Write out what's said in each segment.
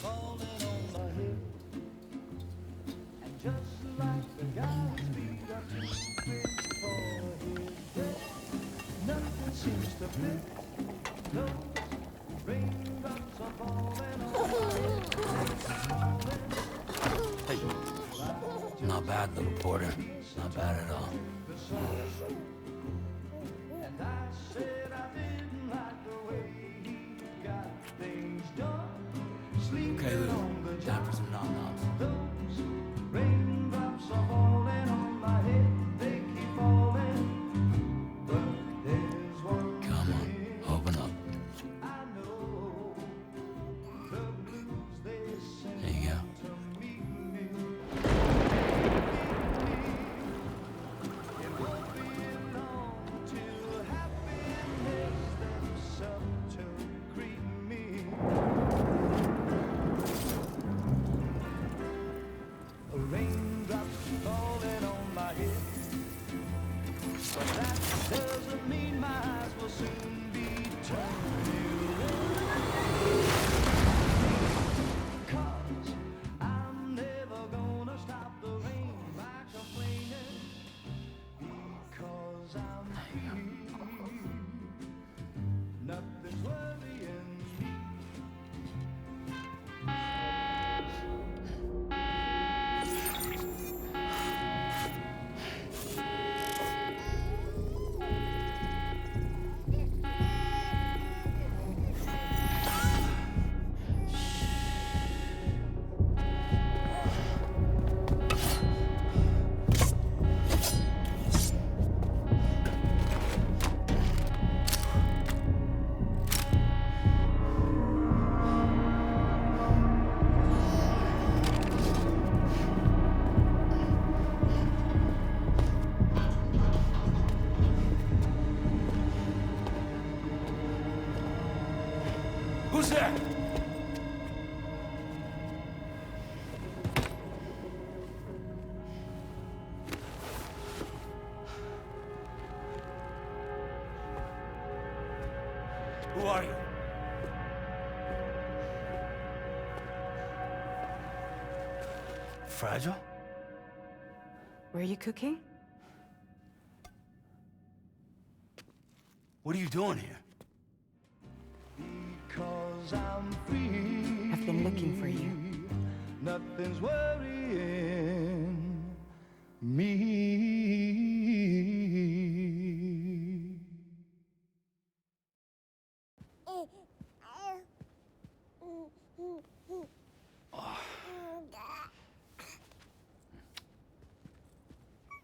falling on my head. And just like the guy's feet are too big for his bed, nothing seems to fit. Those raindrops are falling on my head. Hey, not bad, little porter. Not bad at all. And I said I didn't like the way he got things done. Okay, Sleeping Lou. on the Time job. for some nom-noms. Those raindrops are falling on my head. They keep falling. But there's one Come on, open up. I know. The blues they send There you go. to meet me. It won't be long till happiness steps up to greet me. Raindrops falling on my head, but that doesn't mean my eyes will soon be turning red. 'Cause I'm never gonna stop the rain by complaining, because I'm free. Nothing's worrying me. Who's there? Who are you? Fragile? Were you cooking? What are you doing here? Because I'm free. I've been looking for you. Nothing's worrying me.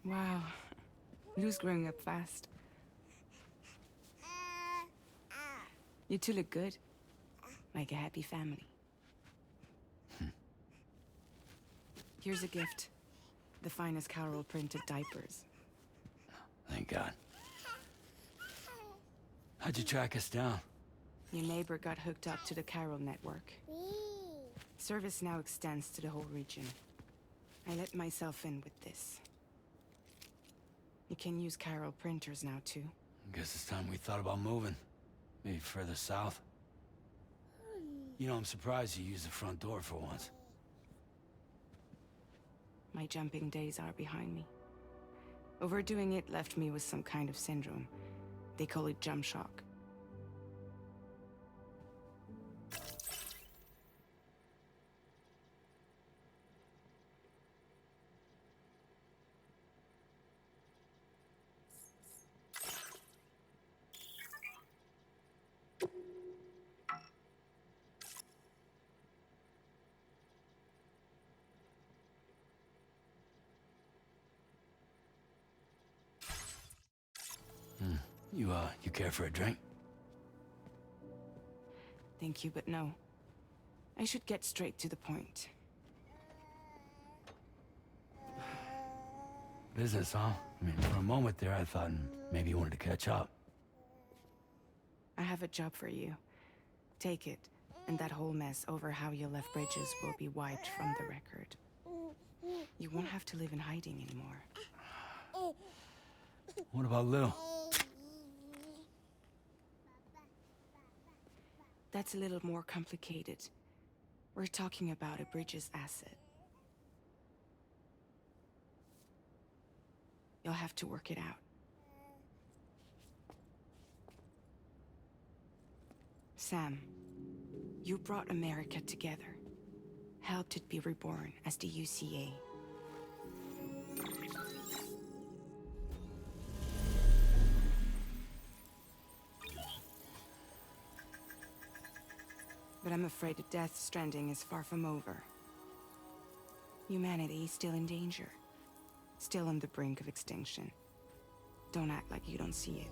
Wow. Lou's growing up fast. You two look good. Like a happy family. Here's a gift. The finest Carol printed diapers. Thank God. How'd you track us down? Your neighbor got hooked up to the Carol network. Service now extends to the whole region. I let myself in with this. You can use Carol printers now too. Guess it's time we thought about moving. Maybe further south. You know, I'm surprised you used the front door for once. My jumping days are behind me. Overdoing it left me with some kind of syndrome. They call it jump shock. You care for a drink? Thank you, but no. I should get straight to the point. Business, huh? I mean, for a moment there, I thought maybe you wanted to catch up. I have a job for you. Take it, and that whole mess over how you left Bridges will be wiped from the record. You won't have to live in hiding anymore. What about Lil? That's a little more complicated. We're talking about a bridge's asset. You'll have to work it out. Sam, you brought America together. Helped it be reborn as the UCA. But I'm afraid the Death Stranding is far from over. Humanity is still in danger. Still on the brink of extinction. Don't act like you don't see it.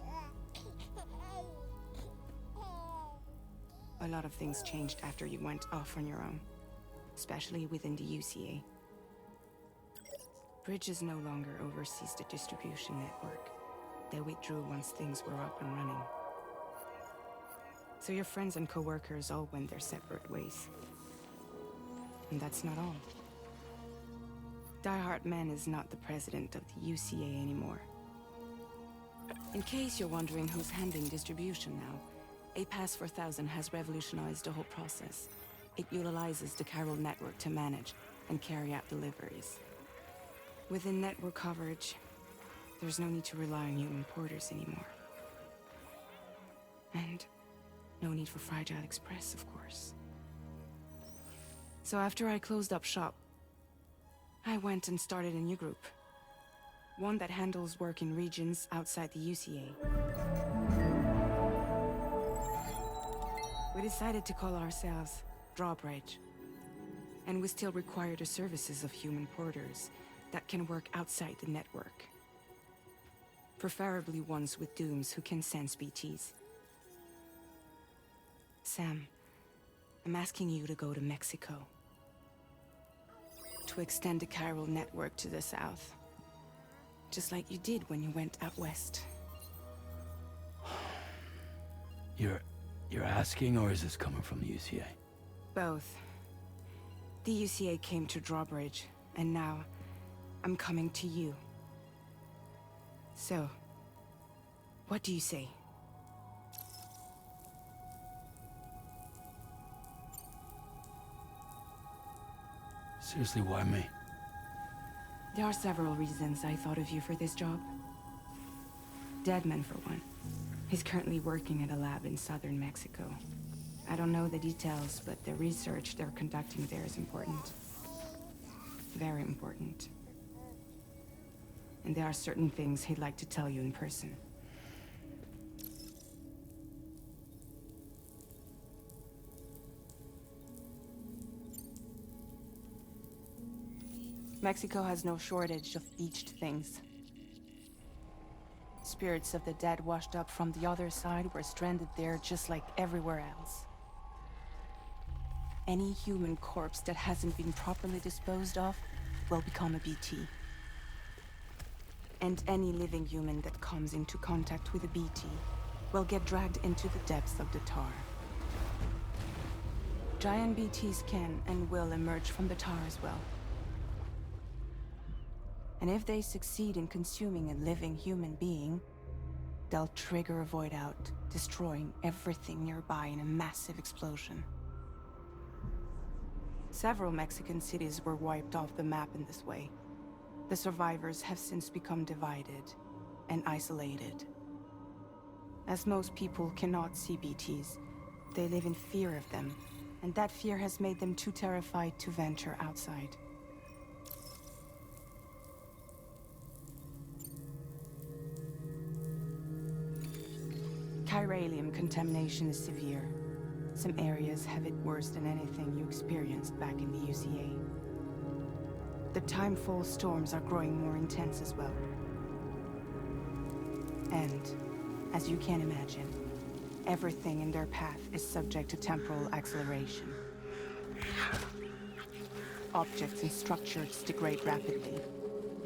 A lot of things changed after you went off on your own. Especially within the UCA. Bridges no longer oversees the distribution network. They withdrew once things were up and running. So your friends and co-workers all went their separate ways. And that's not all. Die Hard Man is not the president of the UCA anymore. In case you're wondering who's handling distribution now, A Pass 4000 has revolutionized the whole process. It utilizes the Chiral network to manage and carry out deliveries. Within network coverage, there's no need to rely on human porters anymore. And no need for Fragile Express, of course. So after I closed up shop, I went and started a new group. One that handles work in regions outside the UCA. We decided to call ourselves Drawbridge. And we still require the services of human porters that can work outside the network. Preferably ones with dooms who can sense BTs. Sam, I'm asking you to go to Mexico. To extend the Chiral network to the south. Just like you did when you went out west. You're asking, or is this coming from the UCA? Both. The UCA came to Drawbridge, and now I'm coming to you. So, what do you say? Seriously, why me? There are several reasons I thought of you for this job. Deadman, for one. He's currently working at a lab in southern Mexico. I don't know the details, but the research they're conducting there is important. Very important. And there are certain things he'd like to tell you in person. Mexico has no shortage of beached things. Spirits of the dead washed up from the other side were stranded there just like everywhere else. Any human corpse that hasn't been properly disposed of will become a BT. And any living human that comes into contact with a BT will get dragged into the depths of the tar. Giant BTs can and will emerge from the tar as well. And if they succeed in consuming a living human being, they'll trigger a void out, destroying everything nearby in a massive explosion. Several Mexican cities were wiped off the map in this way. The survivors have since become divided and isolated. As most people cannot see BTs, they live in fear of them, and that fear has made them too terrified to venture outside. Chiralium contamination is severe. Some areas have it worse than anything you experienced back in the UCA. The timefall storms are growing more intense as well. And, as you can imagine, everything in their path is subject to temporal acceleration. Objects and structures degrade rapidly,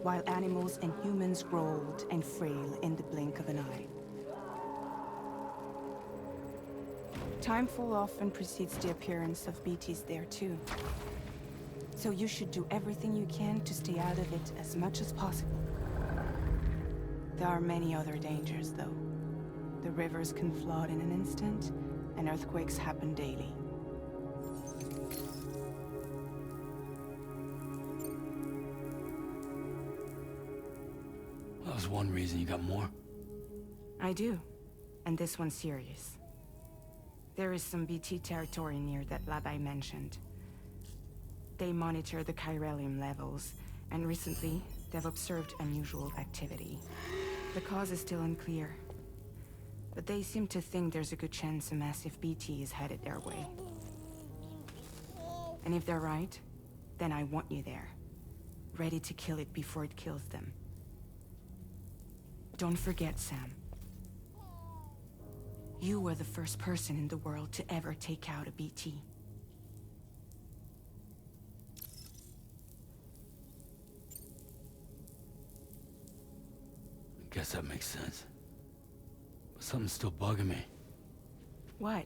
while animals and humans grow old and frail in the blink of an eye. Timefall often precedes the appearance of BTs there too. So you should do everything you can to stay out of it as much as possible. There are many other dangers though. The rivers can flood in an instant, and earthquakes happen daily. was one reason. You got more? I do. And this one's serious. There is some BT territory near that lab I mentioned. They monitor the chiralium levels, and recently, they've observed unusual activity. The cause is still unclear, but they seem to think there's a good chance a massive BT is headed their way. And if they're right, then I want you there, ready to kill it before it kills them. Don't forget, Sam. You were the first person in the world to ever take out a BT. I guess that makes sense. But something's still bugging me. What?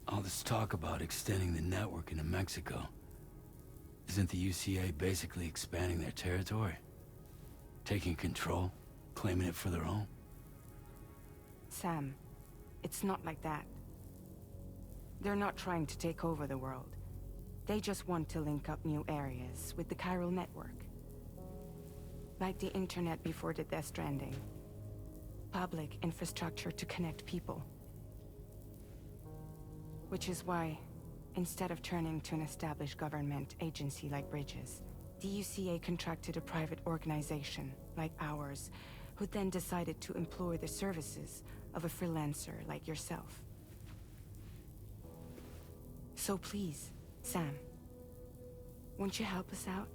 All this talk about extending the network into Mexico. Isn't the UCA basically expanding their territory? Taking control? Claiming it for their own? Sam, it's not like that. They're not trying to take over the world. They just want to link up new areas with the chiral network. Like the internet before the Death Stranding. Public infrastructure to connect people. Which is why, instead of turning to an established government agency like Bridges, the UCA contracted a private organization, like ours, who then decided to employ the services of a freelancer like yourself. So please, Sam, won't you help us out?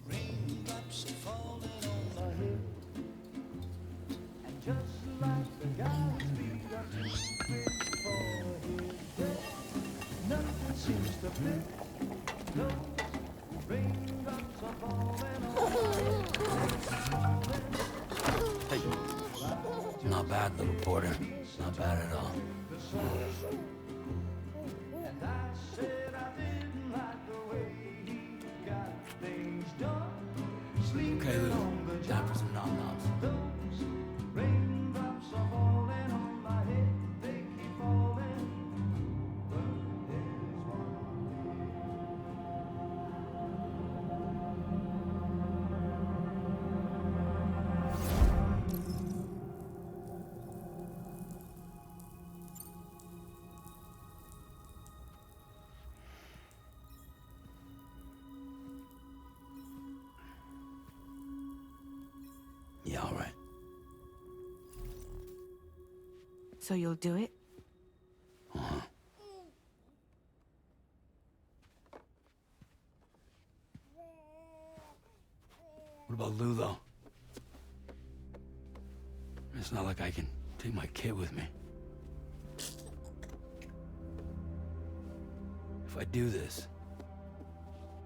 Raindrops are falling on my head, and just like the guy's feet are too big for his head, nothing seems to fit. Those raindrops are falling on my head. Hey. Not bad, little porter. Not bad at all. And I said I didn't like the way he got things done. Okay, Lou. Time for some nom-noms. Those raindrops are falling on my head. They keep falling. But there's Yeah, all right. So you'll do it? Uh-huh. What about Lou, though? It's not like I can take my kid with me. If I do this,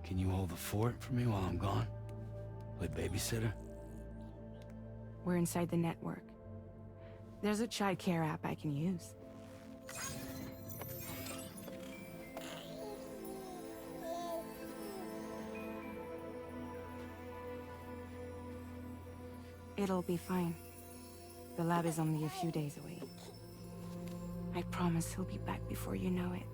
can you hold the fort for me while I'm gone? Play babysitter? We're inside the network. There's a child care app I can use. It'll be fine. The lab is only a few days away. I promise he'll be back before you know it.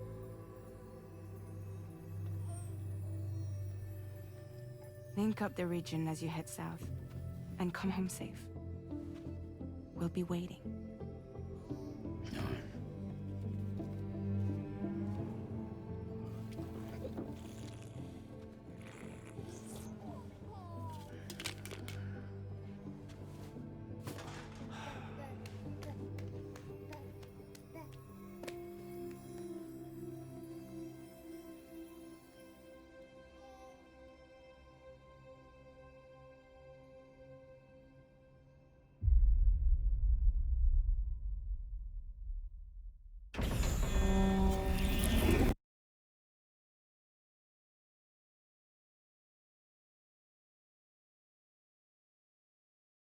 Link up the region as you head south, and come home safe. We'll be waiting.